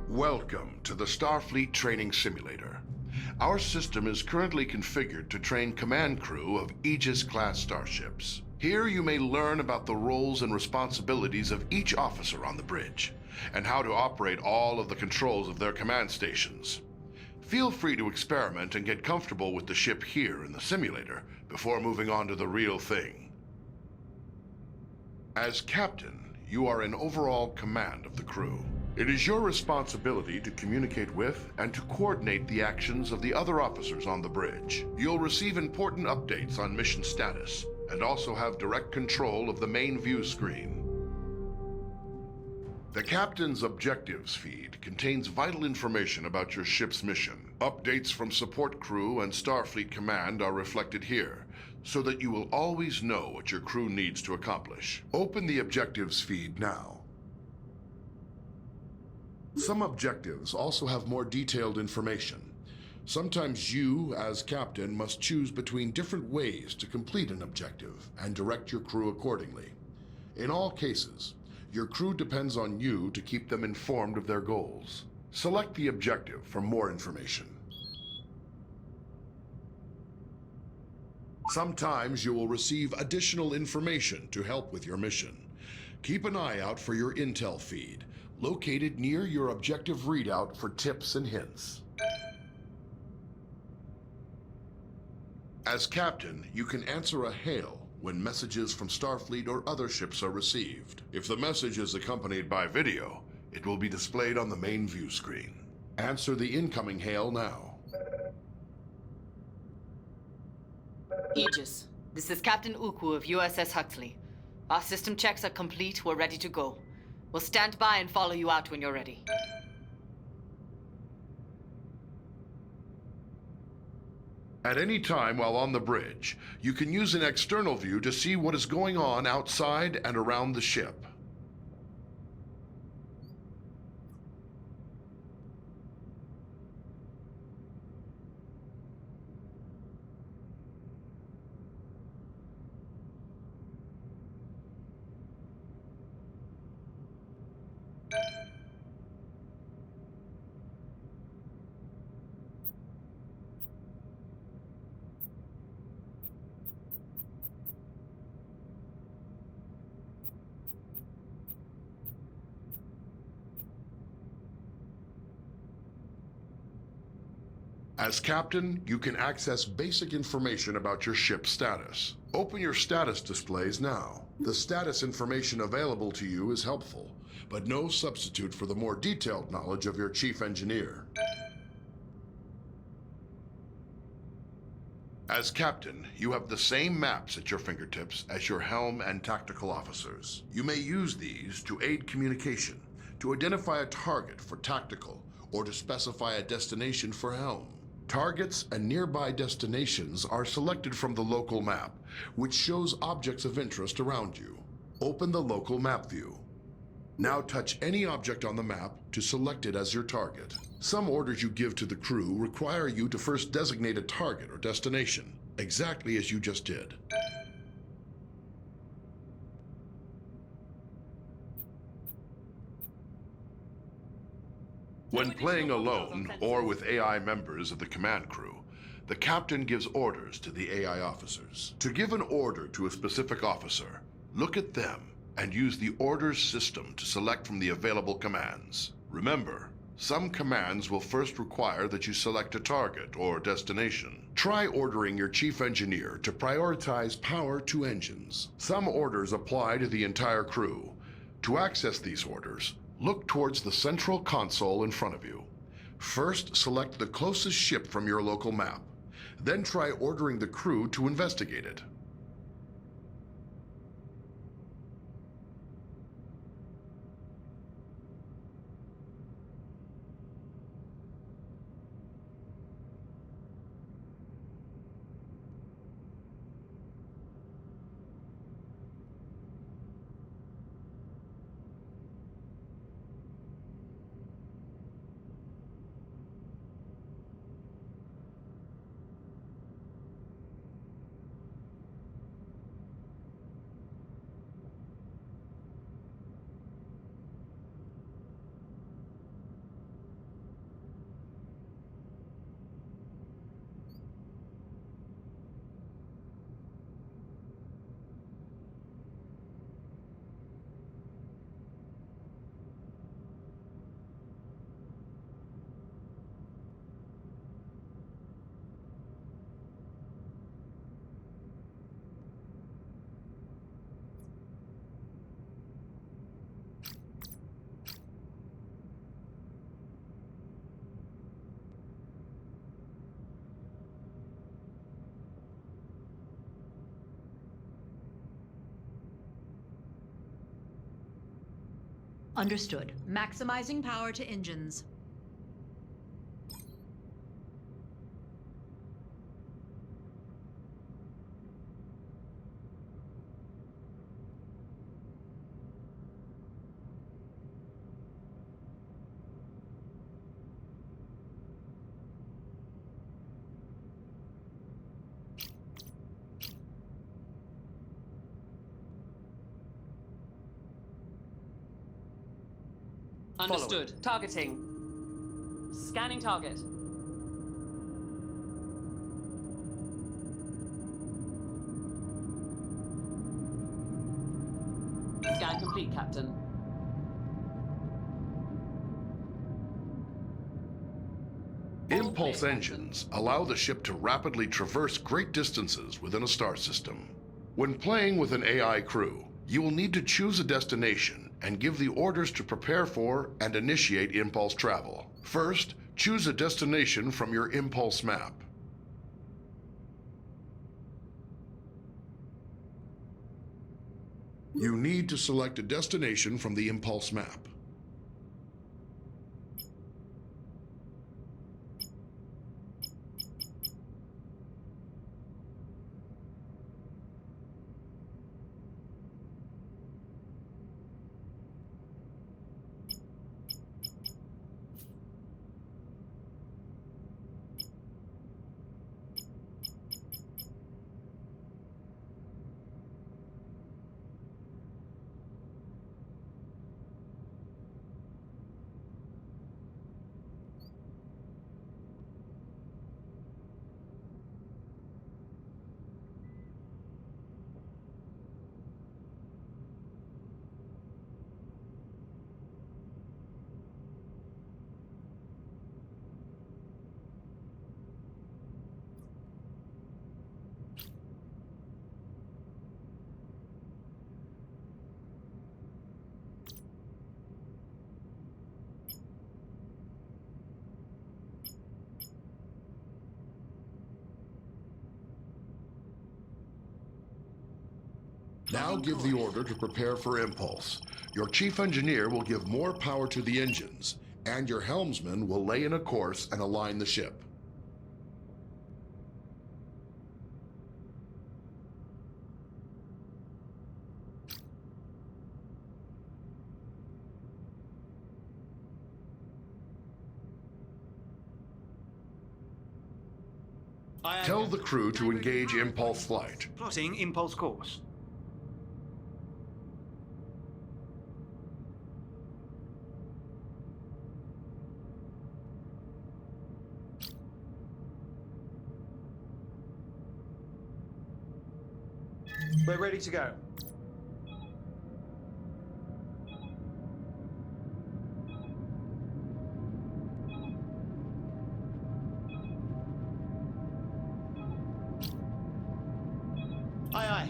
Welcome to the Starfleet Training Simulator. Our system is currently configured to train command crew of Aegis-class starships. Here you may learn about the roles and responsibilities of each officer on the bridge, and how to operate all of the controls of their command stations. Feel free to experiment and get comfortable with the ship here in the simulator before moving on to the real thing. As captain, you are in overall command of the crew. It is your responsibility to communicate with and to coordinate the actions of the other officers on the bridge. You'll receive important updates on mission status and also have direct control of the main view screen. The captain's objectives feed contains vital information about your ship's mission. Updates from support crew and Starfleet Command are reflected here, so that you will always know what your crew needs to accomplish. Open the objectives feed now. Some objectives also have more detailed information. Sometimes you, as captain, must choose between different ways to complete an objective and direct your crew accordingly. In all cases, your crew depends on you to keep them informed of their goals. Select the objective for more information. Sometimes you will receive additional information to help with your mission. Keep an eye out for your intel feed, located near your objective readout for tips and hints. As captain, you can answer a hail when messages from Starfleet or other ships are received. If the message is accompanied by video, it will be displayed on the main view screen. Answer the incoming hail now. Aegis, this is Captain Uku of USS Huxley. Our system checks are complete. We're ready to go. We'll stand by and follow you out when you're ready. At any time while on the bridge, you can use an external view to see what is going on outside and around the ship. As captain, you can access basic information about your ship's status. Open your status displays now. The status information available to you is helpful, but no substitute for the more detailed knowledge of your chief engineer. As captain, you have the same maps at your fingertips as your helm and tactical officers. You may use these to aid communication, to identify a target for tactical, or to specify a destination for helm. Targets and nearby destinations are selected from the local map, which shows objects of interest around you. Open the local map view. Now touch any object on the map to select it as your target. Some orders you give to the crew require you to first designate a target or destination, exactly as you just did. When playing alone or with AI members of the command crew, the captain gives orders to the AI officers. To give an order to a specific officer, look at them and use the orders system to select from the available commands. Remember, some commands will first require that you select a target or destination. Try ordering your chief engineer to prioritize power to engines. Some orders apply to the entire crew. To access these orders, look towards the central console in front of you. First, select the closest ship from your local map. Then try ordering the crew to investigate it. Understood. Maximizing power to engines. Understood. Targeting. Scanning target. Scan complete, Captain. Impulse engines allow the ship to rapidly traverse great distances within a star system. When playing with an AI crew, you will need to choose a destination and give the orders to prepare for and initiate impulse travel. First, choose a destination from your impulse map. You need to select a destination from the impulse map. Now give the order to prepare for impulse. Your chief engineer will give more power to the engines, and your helmsman will lay in a course and align the ship. Tell the crew to engage impulse flight. Plotting impulse course. We're ready to go. Aye, aye.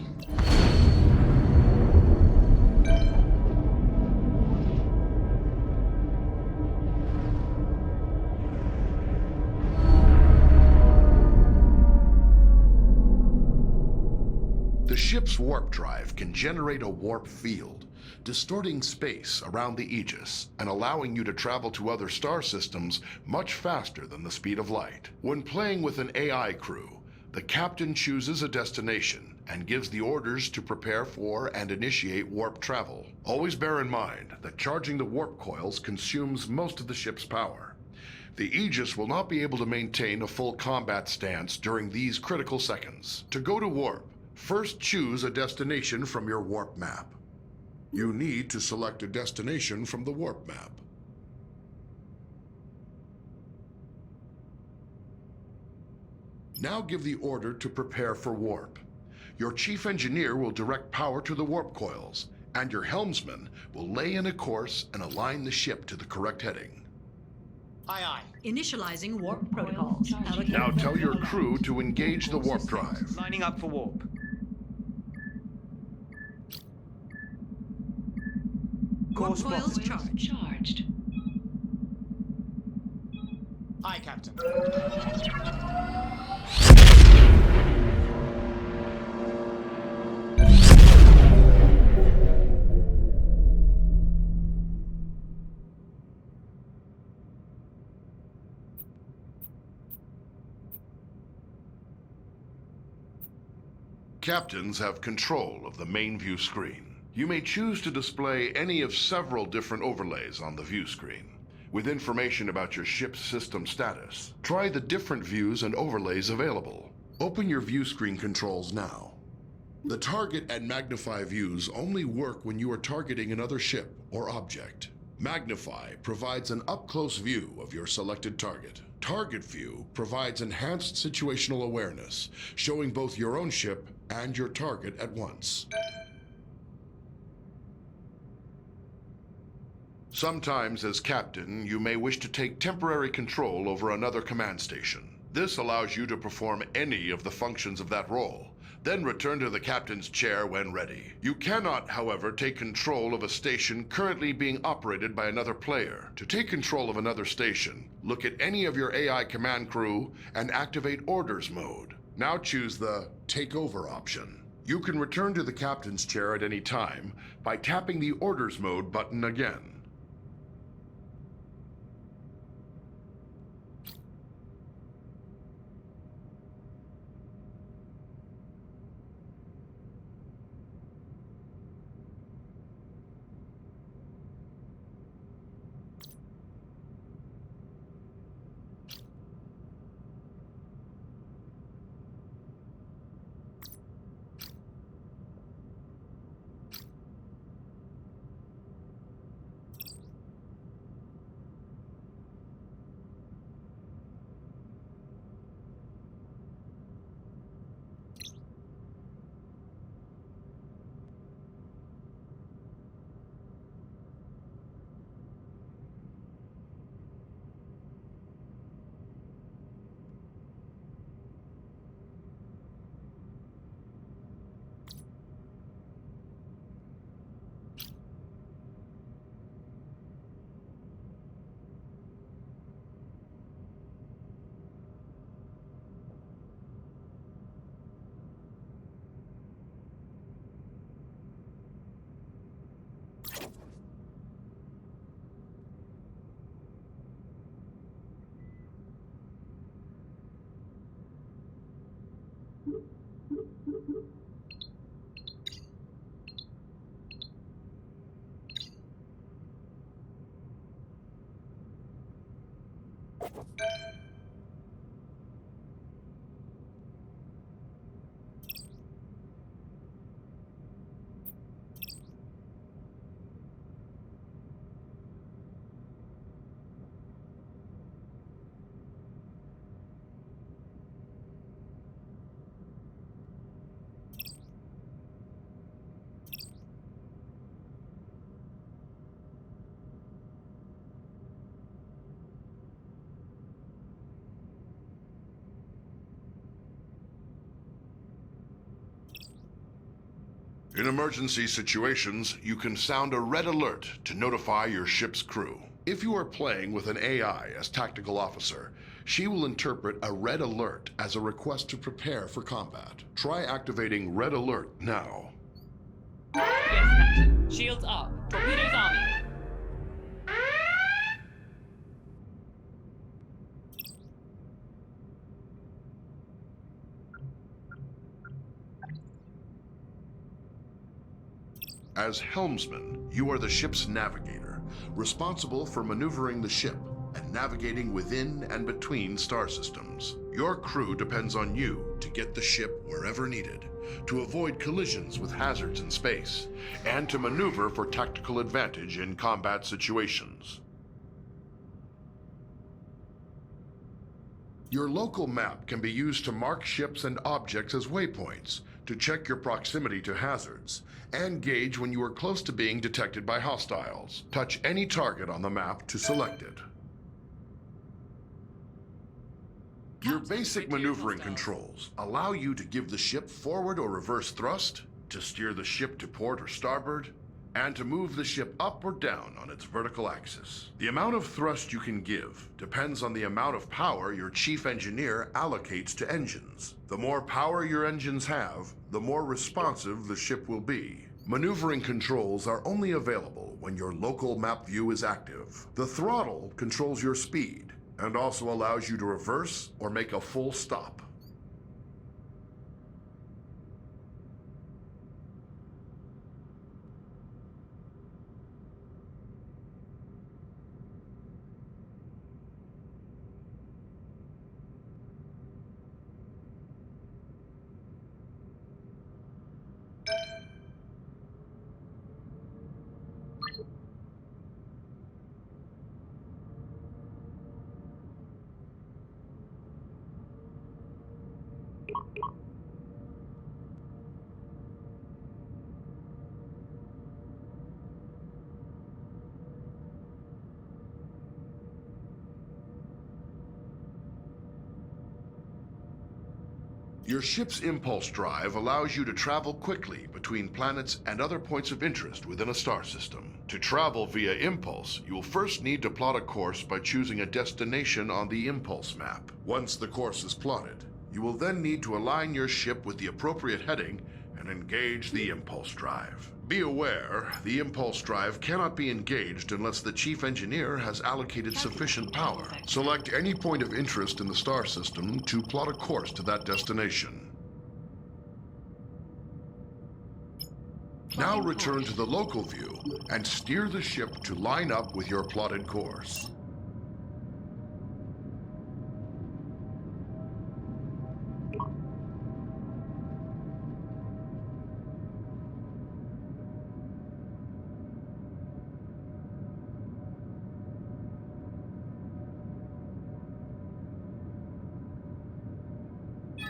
The ship's warp drive can generate a warp field, distorting space around the Aegis and allowing you to travel to other star systems much faster than the speed of light. When playing with an AI crew, the captain chooses a destination and gives the orders to prepare for and initiate warp travel. Always bear in mind that charging the warp coils consumes most of the ship's power. The Aegis will not be able to maintain a full combat stance during these critical seconds. To go to warp, first choose a destination from your warp map. You need to select a destination from the warp map. Now give the order to prepare for warp. Your chief engineer will direct power to the warp coils, and your helmsman will lay in a course and align the ship to the correct heading. Aye, aye. Initializing warp protocols. Allocate Now tell your crew to engage the warp drive. Lining up for warp. warp Course coils plotted. charged. Aye, Captain. captains have control of the main view screen. You may choose to display any of several different overlays on the view screen, with information about your ship's system status. Try the different views and overlays available. Open your view screen controls now. The target and magnify views only work when you are targeting another ship or object. Magnify provides an up-close view of your selected target. Target view provides enhanced situational awareness, showing both your own ship and your target at once. Sometimes, as captain, you may wish to take temporary control over another command station. This allows you to perform any of the functions of that role, then return to the captain's chair when ready. You cannot, however, take control of a station currently being operated by another player. To take control of another station, look at any of your AI command crew and activate Orders mode. Now choose the Take Over option. You can return to the captain's chair at any time by tapping the Orders mode button again. In emergency situations, you can sound a red alert to notify your ship's crew. If you are playing with an AI as tactical officer, she will interpret a red alert as a request to prepare for combat. Try activating red alert now. Yes, Captain. Shields up. Torpedoes army. As helmsman, you are the ship's navigator, responsible for maneuvering the ship and navigating within and between star systems. Your crew depends on you to get the ship wherever needed, to avoid collisions with hazards in space, and to maneuver for tactical advantage in combat situations. Your local map can be used to mark ships and objects as waypoints, to check your proximity to hazards, and gauge when you are close to being detected by hostiles. Touch any target on the map to select it. Your basic maneuvering controls allow you to give the ship forward or reverse thrust, to steer the ship to port or starboard, and to move the ship up or down on its vertical axis. The amount of thrust you can give depends on the amount of power your chief engineer allocates to engines. The more power your engines have, the more responsive the ship will be. Maneuvering controls are only available when your local map view is active. The throttle controls your speed and also allows you to reverse or make a full stop. Your ship's impulse drive allows you to travel quickly between planets and other points of interest within a star system. To travel via impulse, you will first need to plot a course by choosing a destination on the impulse map. Once the course is plotted, you will then need to align your ship with the appropriate heading and engage the impulse drive. Be aware, the impulse drive cannot be engaged unless the chief engineer has allocated sufficient power. Select any point of interest in the star system to plot a course to that destination. Now return to the local view and steer the ship to line up with your plotted course.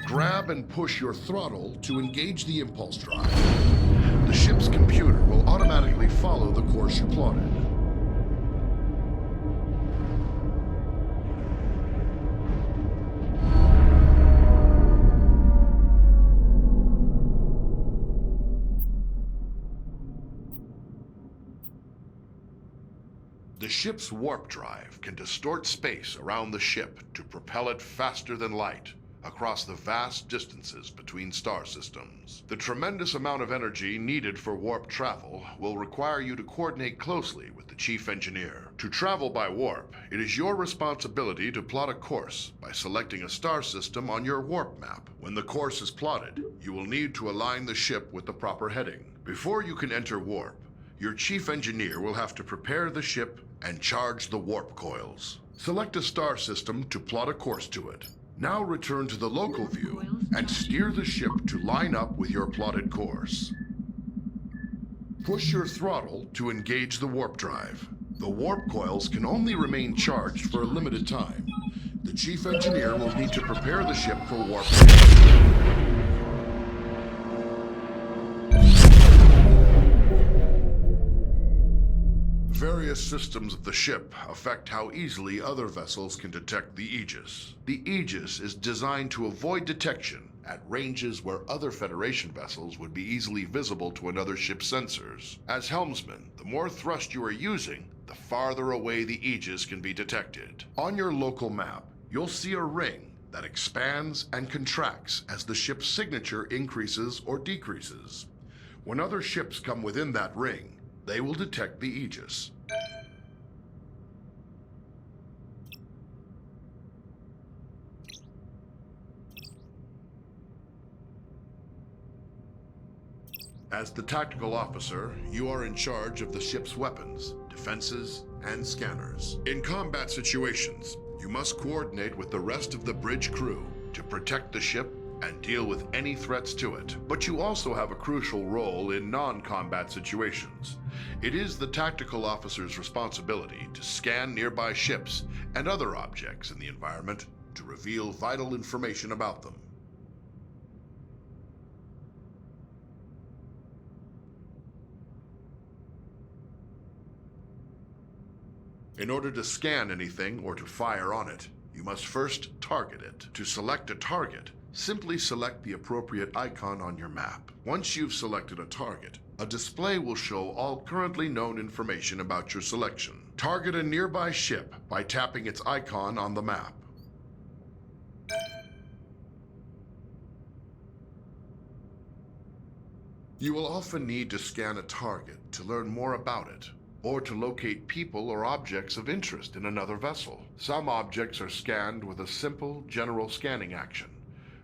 Grab and push your throttle to engage the impulse drive. The ship's computer will automatically follow the course you plotted. The ship's warp drive can distort space around the ship to propel it faster than light across the vast distances between star systems. The tremendous amount of energy needed for warp travel will require you to coordinate closely with the chief engineer. To travel by warp, it is your responsibility to plot a course by selecting a star system on your warp map. When the course is plotted, you will need to align the ship with the proper heading. Before you can enter warp, your chief engineer will have to prepare the ship and charge the warp coils. Select a star system to plot a course to it. Now return to the local view and steer the ship to line up with your plotted course. Push your throttle to engage the warp drive. The warp coils can only remain charged for a limited time. The chief engineer will need to prepare the ship for warp. Various systems of the ship affect how easily other vessels can detect the Aegis. The Aegis is designed to avoid detection at ranges where other Federation vessels would be easily visible to another ship's sensors. As helmsman, the more thrust you are using, the farther away the Aegis can be detected. On your local map, you'll see a ring that expands and contracts as the ship's signature increases or decreases. When other ships come within that ring, they will detect the Aegis. As the tactical officer, you are in charge of the ship's weapons, defenses, and scanners. In combat situations, you must coordinate with the rest of the bridge crew to protect the ship and deal with any threats to it. But you also have a crucial role in non-combat situations. It is the tactical officer's responsibility to scan nearby ships and other objects in the environment to reveal vital information about them. In order to scan anything or to fire on it, you must first target it. To select a target, simply select the appropriate icon on your map. Once you've selected a target, a display will show all currently known information about your selection. Target a nearby ship by tapping its icon on the map. You will often need to scan a target to learn more about it, or to locate people or objects of interest in another vessel. Some objects are scanned with a simple, general scanning action.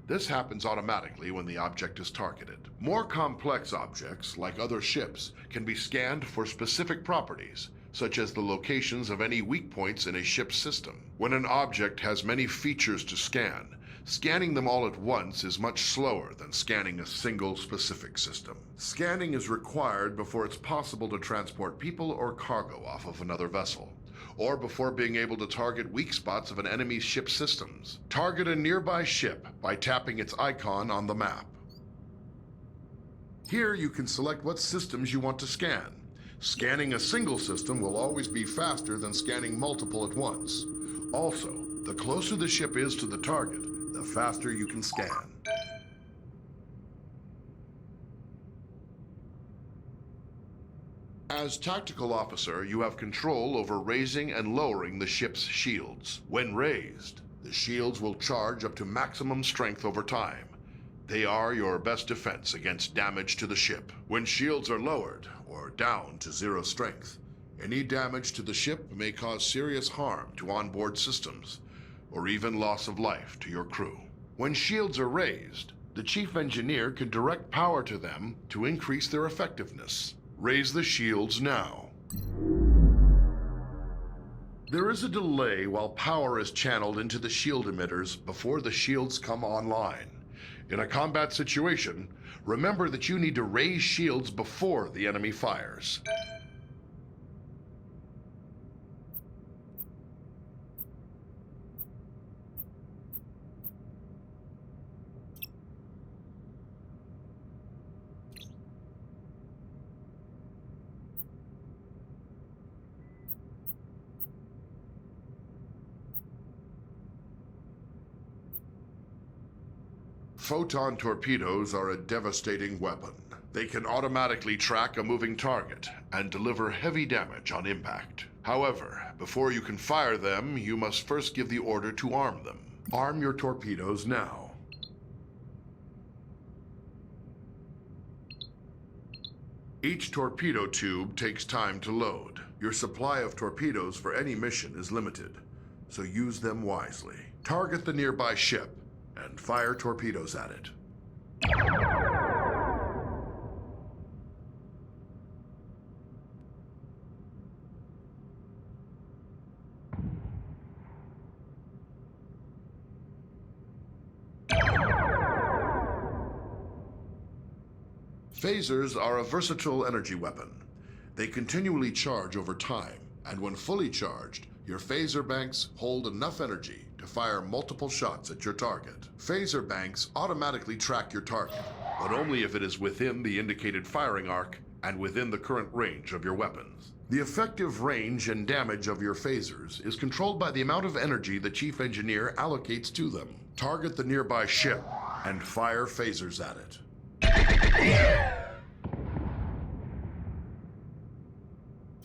This happens automatically when the object is targeted. More complex objects, like other ships, can be scanned for specific properties, such as the locations of any weak points in a ship's system. When an object has many features to scan, scanning them all at once is much slower than scanning a single specific system. Scanning is required before it's possible to transport people or cargo off of another vessel, or before being able to target weak spots of an enemy's ship systems. Target a nearby ship by tapping its icon on the map. Here you can select what systems you want to scan. Scanning a single system will always be faster than scanning multiple at once. Also, the closer the ship is to the target, the faster you can scan. As tactical officer, you have control over raising and lowering the ship's shields. When raised, the shields will charge up to maximum strength over time. They are your best defense against damage to the ship. When shields are lowered or down to 0 strength, any damage to the ship may cause serious harm to onboard systems, or even loss of life to your crew. When shields are raised, the chief engineer can direct power to them to increase their effectiveness. Raise the shields now. There is a delay while power is channeled into the shield emitters before the shields come online. In a combat situation, remember that you need to raise shields before the enemy fires. Photon torpedoes are a devastating weapon. They can automatically track a moving target and deliver heavy damage on impact. However, before you can fire them, you must first give the order to arm them. Arm your torpedoes now. Each torpedo tube takes time to load. Your supply of torpedoes for any mission is limited, so use them wisely. Target the nearby ship and fire torpedoes at it. Phasers are a versatile energy weapon. They continually charge over time, and when fully charged, your phaser banks hold enough energy to fire multiple shots at your target. Phaser banks automatically track your target, but only if it is within the indicated firing arc and within the current range of your weapons. The effective range and damage of your phasers is controlled by the amount of energy the chief engineer allocates to them. Target the nearby ship and fire phasers at it.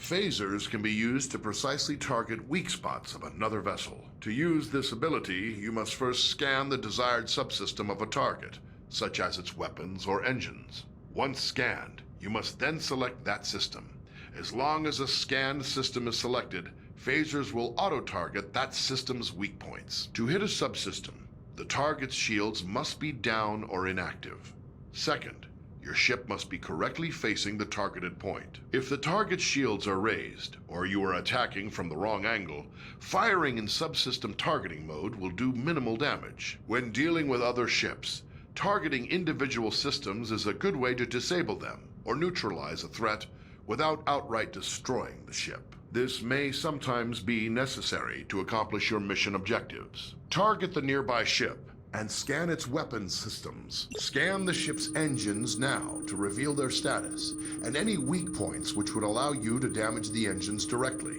Phasers can be used to precisely target weak spots of another vessel. To use this ability, you must first scan the desired subsystem of a target, such as its weapons or engines. Once scanned, you must then select that system. As long as a scanned system is selected, phasers will auto-target that system's weak points. To hit a subsystem, the target's shields must be down or inactive. Second, your ship must be correctly facing the targeted point. If the target's shields are raised, or you are attacking from the wrong angle, firing in subsystem targeting mode will do minimal damage. When dealing with other ships, targeting individual systems is a good way to disable them or neutralize a threat without outright destroying the ship. This may sometimes be necessary to accomplish your mission objectives. Target the nearby ship and scan its weapons systems. Scan the ship's engines now to reveal their status and any weak points which would allow you to damage the engines directly.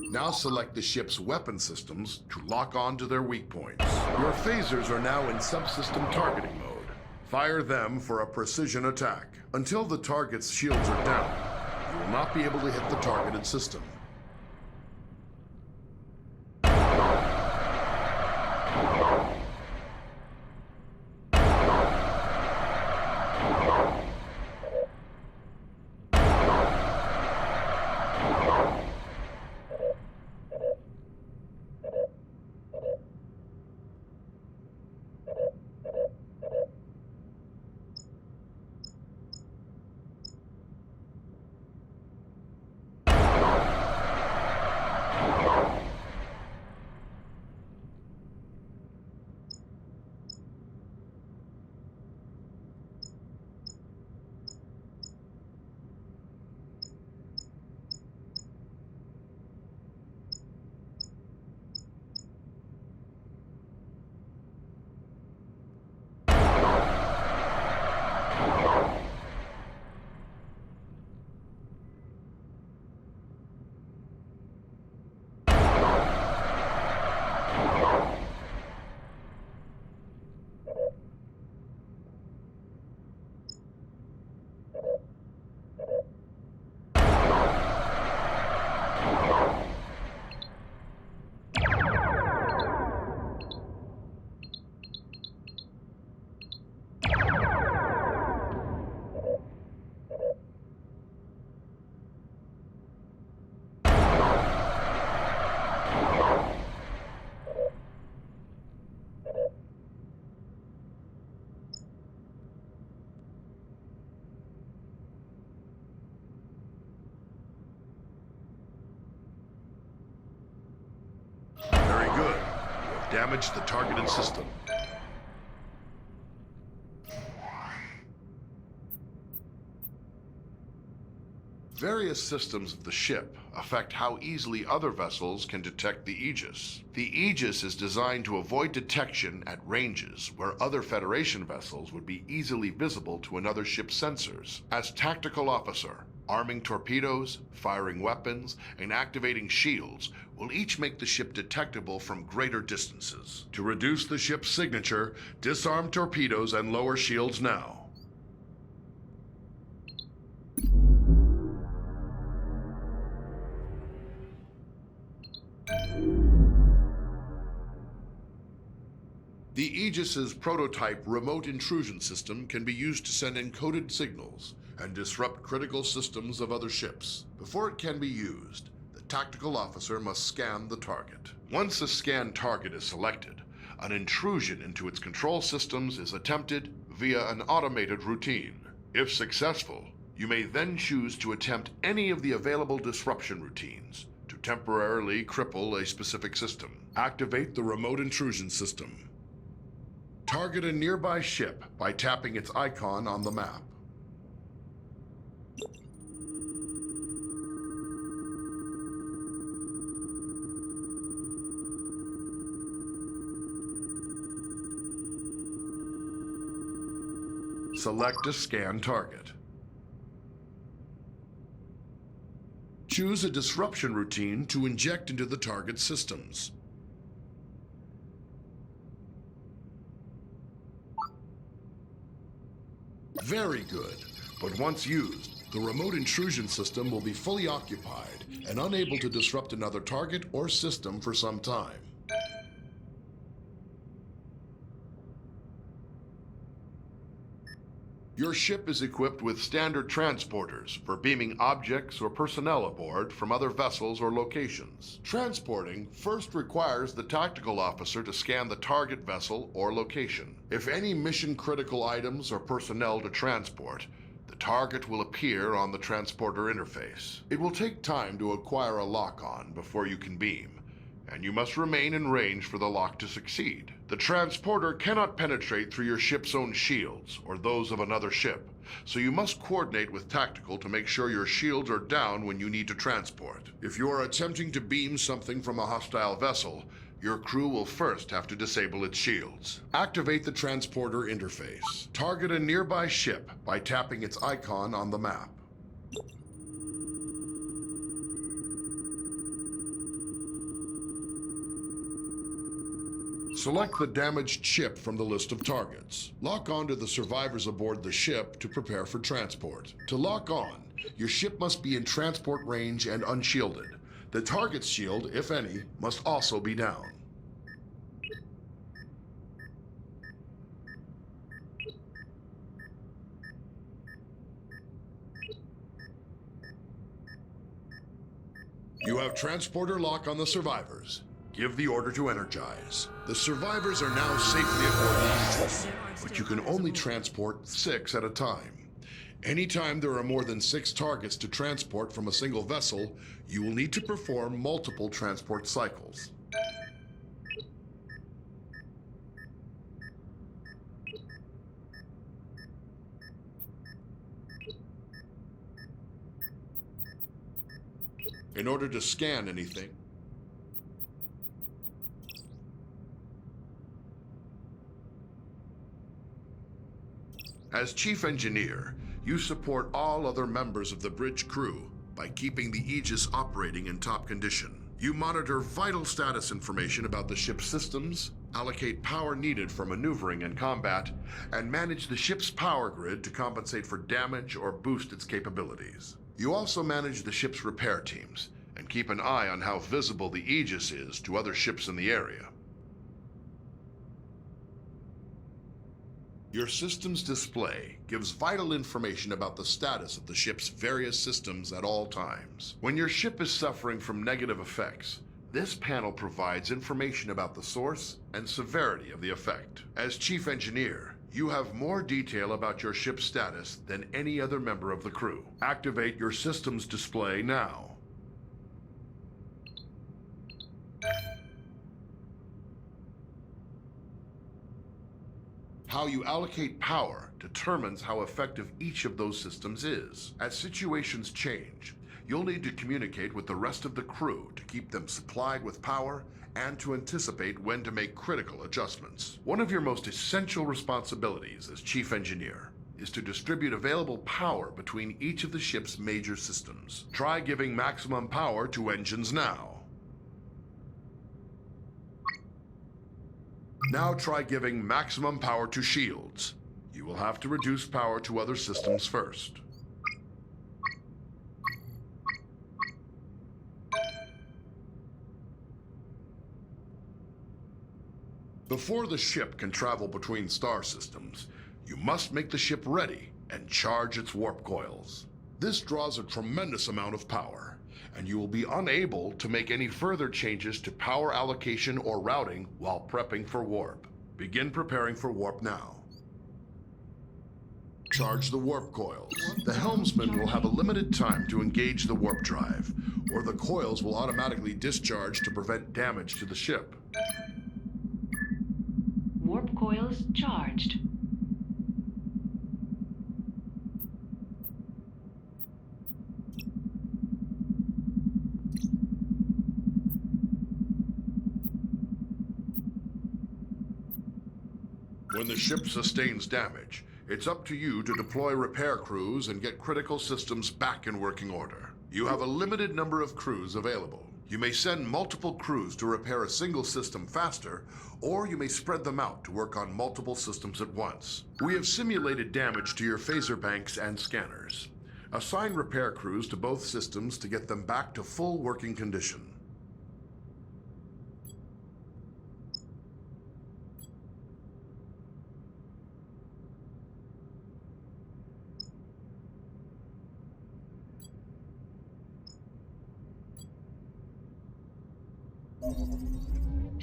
Now select the ship's weapon systems to lock on to their weak points. Your phasers are now in subsystem targeting mode. Fire them for a precision attack. Until the target's shields are down, you will not be able to hit the targeted system. damage the targeted system. Various systems of the ship affect how easily other vessels can detect the Aegis. The Aegis is designed to avoid detection at ranges where other Federation vessels would be easily visible to another ship's sensors. As tactical officer, arming torpedoes, firing weapons, and activating shields will each make the ship detectable from greater distances. To reduce the ship's signature, disarm torpedoes and lower shields now. The Aegis's prototype remote intrusion system can be used to send encoded signals and disrupt critical systems of other ships. Before it can be used, the tactical officer must scan the target. Once a scanned target is selected, an intrusion into its control systems is attempted via an automated routine. If successful, you may then choose to attempt any of the available disruption routines to temporarily cripple a specific system. Activate the remote intrusion system. Target a nearby ship by tapping its icon on the map. Select a scan target. Choose a disruption routine to inject into the target systems. Very good, but once used, the remote intrusion system will be fully occupied and unable to disrupt another target or system for some time. Your ship is equipped with standard transporters for beaming objects or personnel aboard from other vessels or locations. Transporting first requires the tactical officer to scan the target vessel or location. If any mission-critical items or personnel to transport, the target will appear on the transporter interface. It will take time to acquire a lock-on before you can beam, and you must remain in range for the lock to succeed. The transporter cannot penetrate through your ship's own shields or those of another ship, so you must coordinate with tactical to make sure your shields are down when you need to transport. If you are attempting to beam something from a hostile vessel, your crew will first have to disable its shields. Activate the transporter interface. Target a nearby ship by tapping its icon on the map. Select the damaged ship from the list of targets. Lock on to the survivors aboard the ship to prepare for transport. To lock on, your ship must be in transport range and unshielded. The target's shield, if any, must also be down. You have transporter lock on the survivors. Give the order to energize. The survivors are now safely aboard the Aegis, but you can only transport 6 at a time. Anytime there are more than 6 targets to transport from a single vessel, you will need to perform multiple transport cycles. In order to scan anything, as chief engineer, you support all other members of the bridge crew by keeping the Aegis operating in top condition. You monitor vital status information about the ship's systems, allocate power needed for maneuvering and combat, and manage the ship's power grid to compensate for damage or boost its capabilities. You also manage the ship's repair teams and keep an eye on how visible the Aegis is to other ships in the area. Your system's display gives vital information about the status of the ship's various systems at all times. When your ship is suffering from negative effects, this panel provides information about the source and severity of the effect. As chief engineer, you have more detail about your ship's status than any other member of the crew. Activate your system's display now. How you allocate power determines how effective each of those systems is. As situations change, you'll need to communicate with the rest of the crew to keep them supplied with power and to anticipate when to make critical adjustments. One of your most essential responsibilities as chief engineer is to distribute available power between each of the ship's major systems. Try giving maximum power to engines now. Now try giving maximum power to shields. You will have to reduce power to other systems first. Before the ship can travel between star systems, you must make the ship ready and charge its warp coils. This draws a tremendous amount of power, and you will be unable to make any further changes to power allocation or routing while prepping for warp. Begin preparing for warp now. Charge the warp coils. The helmsman will have a limited time to engage the warp drive, or the coils will automatically discharge to prevent damage to the ship. Warp coils charged. When the ship sustains damage, it's up to you to deploy repair crews and get critical systems back in working order. You have a limited number of crews available. You may send multiple crews to repair a single system faster, or you may spread them out to work on multiple systems at once. We have simulated damage to your phaser banks and scanners. Assign repair crews to both systems to get them back to full working condition.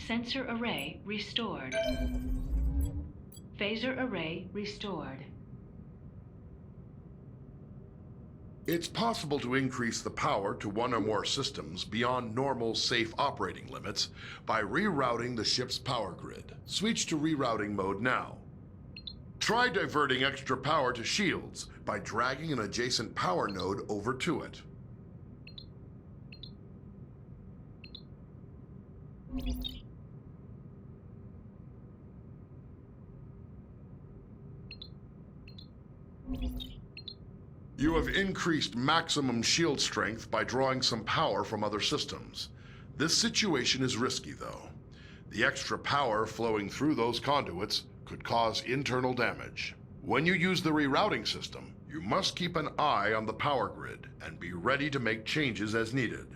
Sensor array restored. Phaser array restored. It's possible to increase the power to one or more systems beyond normal safe operating limits by rerouting the ship's power grid. Switch to rerouting mode now. Try diverting extra power to shields by dragging an adjacent power node over to it. You have increased maximum shield strength by drawing some power from other systems. This situation is risky, though. The extra power flowing through those conduits could cause internal damage. When you use the rerouting system, you must keep an eye on the power grid and be ready to make changes as needed.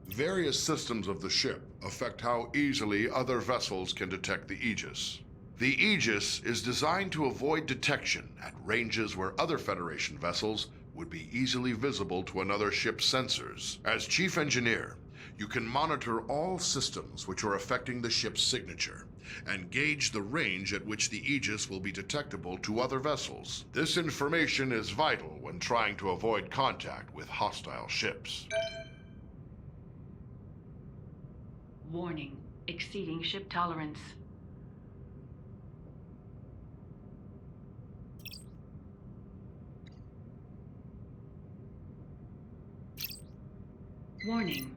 Various systems of the ship affect how easily other vessels can detect the Aegis. The Aegis is designed to avoid detection at ranges where other Federation vessels would be easily visible to another ship's sensors. As Chief Engineer, you can monitor all systems which are affecting the ship's signature and gauge the range at which the Aegis will be detectable to other vessels. This information is vital when trying to avoid contact with hostile ships. Warning, exceeding ship tolerance. Warning,